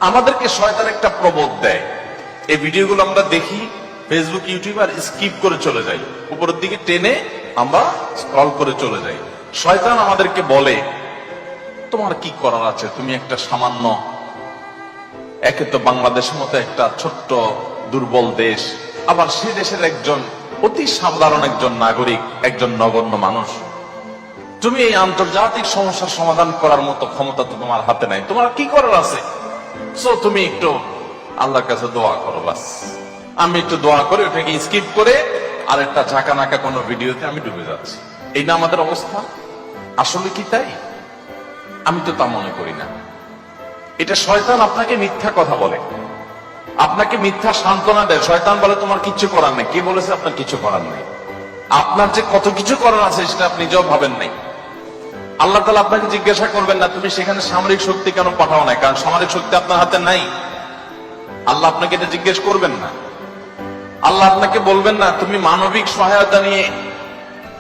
আমাদেরকে শয়তান একটা প্রবোধ দেয়, এই ভিডিওগুলো আমরা দেখি ফেসবুক ইউটিউব আর স্কিপ করে চলে যাই, উপরের দিকে টেনে আমরা স্ক্রল করে চলে যাই। শয়তান আমাদেরকে বলে তোমার কি করার আছে, তুমি একটা সামান্য, একে তো বাংলাদেশের মতো একটা ছোট্ট দুর্বল দেশ, আবার সে দেশের একজন অতি সাধারণ একজন নাগরিক, একজন নগণ্য মানুষ, তুমি এই আন্তর্জাতিক সমস্যার সমাধান করার মতো ক্ষমতা তো তোমার হাতে নাই, তোমার কি করার আছে? সো তুমি একটু আল্লাহর কাছে দোয়া করো, বাস। আমি একটু দোয়া করে ওটাকে স্কিপ করে আর একটা ঝাঁকা নাকা কোনো ভিডিওতে আমি ডুবে যাচ্ছি। এই না আমাদের অবস্থা? আসলে কি তাই? আমি তো তা মনে করি না। এটা শয়তান আপনাকে মিথ্যা কথা বলে, আপনাকে মিথ্যা সান্ত্বনা দেয়। শয়তান বলে তোমার কিচ্ছু করার নেই। কে বলেছে আপনার কিছু করার নেই? আপনার যে কত কিছু করার আছে সেটা আপনি নিজেও ভাবেন নাই। আল্লাহ তাআলা আপনাকে জিজ্ঞাসা করবেন না তুমি সেখানে সামরিক শক্তি কেন পাঠাও না, কারণ সামরিক শক্তি আপনার হাতে নাই। আল্লাহ আপনাকে এটা জিজ্ঞেস করবেন না। আল্লাহ আপনাকে বলবেন না তুমি মানবিক সহায়তা নিয়ে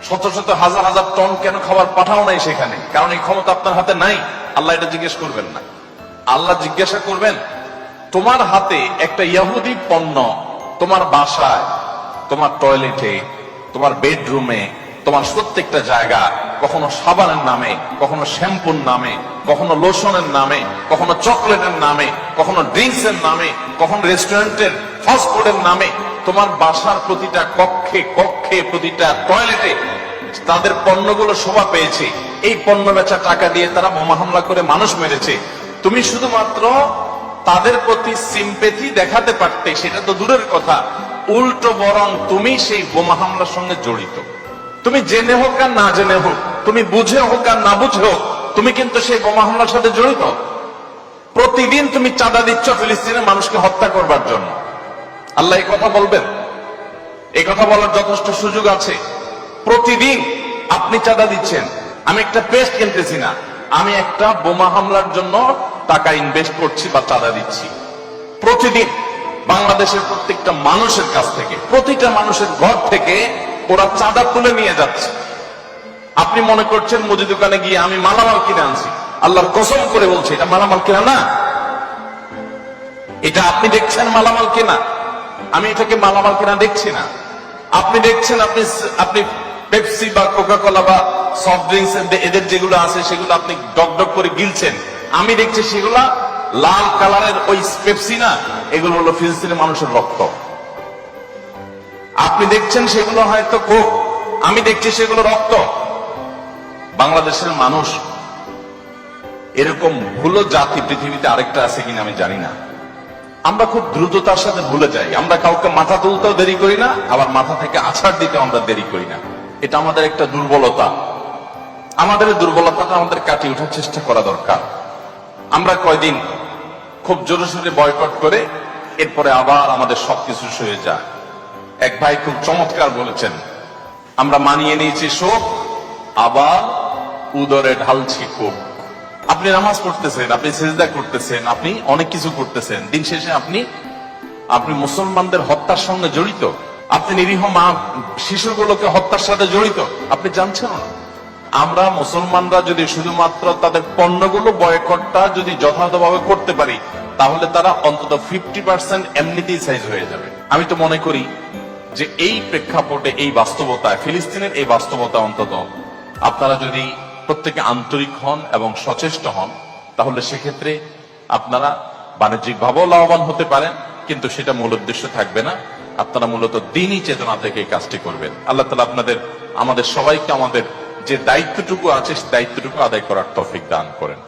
শত শত হাজার হাজার টন কেন খাবার পাঠাও নাই সেখানে, কারণ এই ক্ষমতা আপনার হাতে নাই। আল্লাহ এটা জিজ্ঞেস করবেন না। আল্লাহ জিজ্ঞাসা করবেন তোমার হাতে একটা ইহুদি পণ্য তোমার বাসায়, তোমার টয়লেটে, তোমার বেডরুমে, তোমার প্রত্যেকটা জায়গা, কখনো সাবানের নামে, কখনো শ্যাম্পুর নামে, কখনো লোশনের নামে, কখনো চকলেটের নামে, কখনো ড্রিঙ্কসের নামে, কখনো রেস্টুরেন্টের ফাস্ট ফুডের নামে, তোমার বাসার প্রতিটা কক্ষে কক্ষে, প্রতিটা টয়লেটে তাদের পণ্যগুলো শোভা পেয়েছে। এই পণ্য বেচা টাকা দিয়ে তারা বোমা হামলা করে মানুষ মেরেছে। তুমি শুধুমাত্র তাদের প্রতি সিম্পেথি দেখাতে পারতে, সেটা তো দূরের কথা, উল্টো বরং তুমি সেই বোমা হামলার সঙ্গে জড়িত। তুমি জেনে হোক আর না জেনে হোক, তুমি বুঝে হোক আর না বুঝে হোক, তুমি কিন্তু সেই বোমা হামলার সাথে জড়িত। প্রতিদিন তুমি চাঁদা দিচ্ছ ফিলিস্তিনের মানুষকে হত্যা করবার জন্য। আল্লাহ এই কথা বলবেন? এই কথা বলার যথেষ্ট সুযোগ আছে। প্রতিদিন আপনি চাঁদা দিচ্ছেন। আমি একটা পেস্ট কিনতেছি না, আমি একটা বোমা হামলার জন্য টাকা ইনভেস্ট করছি বা চাঁদা দিচ্ছি। প্রতিদিন বাংলাদেশের প্রত্যেকটা মানুষের কাছ থেকে, প্রতিটা মানুষের ঘর থেকে ওরা চাঁদা তুলে নিয়ে যাচ্ছে। আপনি মনে করছেন মুদি দোকানে গিয়ে আমি মালামাল কিনে আনছি, আল্লাহর কসম করে বলছি এটা মালামাল কেনা না। এটা আপনি দেখছেন মালামাল কেনা, আমি এটাকে মালামাল কেনা দেখছি না। আপনি দেখছেন আপনি পেপসি বা কোকা কোলা বা সফট ড্রিঙ্কস এদের যেগুলো আছে সেগুলো আপনি ডক ডক করে গিলছেন, আমি দেখছি সেগুলা লাল কালারের ওই পেপসি না, এগুলো হলো ফিলিস্তিনের মানুষের রক্ত। আপনি দেখছেন সেগুলো হয়তো কোক, আমি দেখছি সেগুলো রক্ত। বাংলাদেশের মানুষ এরকম ভুলো জাতি পৃথিবীতে আরেকটা আছে কিনা আমি জানি না। আমরা খুব দ্রুততার সাথে ভুলে যাই। আমরা কাউকে মাথা তুলতেও দেরি করি না, আবার মাথা থেকে আছাড় দিতেও আমরা দেরি করি না। এটা আমাদের একটা দুর্বলতা। আমাদের দুর্বলতাটা আমাদের কাটিয়ে ওঠার চেষ্টা করা দরকার। আমরা কয়দিন খুব জোরে সোরে বয়কট করে এরপরে আবার আমাদের সবকিছু সয়ে যায়। এক ভাই খুব চমৎকার বলেছেন, আমরা মানিয়ে নিয়েছি শোক, আবার উদরে ঢালছি কোক। আপনি নামাজ পড়তেছেন, আপনি সিজদা করতেছেন, আপনি অনেক কিছু করতেছেন, দিন শেষে আপনি মুসলমানদের হত্যার সঙ্গে জড়িত। আপনি নিরীহ মা শিশুগুলোকে হত্যার সাথে জড়িত, আপনি জানছেন না। আমরা মুসলমানরা যদি শুধুমাত্র তাদের পণ্যগুলো বয়কটটা যদি যথাযথভাবে করতে পারি, তাহলে তারা অন্তত 50% এমনিতেই সাইজ হয়ে যাবে। আমি তো মনে করি যে এই প্রেক্ষাপটে, এই বাস্তবতায়, ফিলিস্তিনের এই বাস্তবতা অন্তত আপনারা যদি প্রত্যেকে আন্তরিক হন এবং সচেষ্ট হন, তাহলে সেক্ষেত্রে আপনারা বাণিজ্যিক ভাবেও লাভবান হতে পারেন, কিন্তু সেটা মূল উদ্দেশ্য থাকবে না। আপনারা মূলত দ্বীনি চেতনা থেকে এই কাজটি করবেন। আল্লাহ তাআলা আমাদের সবাইকে আমাদের যে দায়িত্বটুকু আছে সেই দায়িত্বটুকু আদায় করার তৌফিক দান করেন।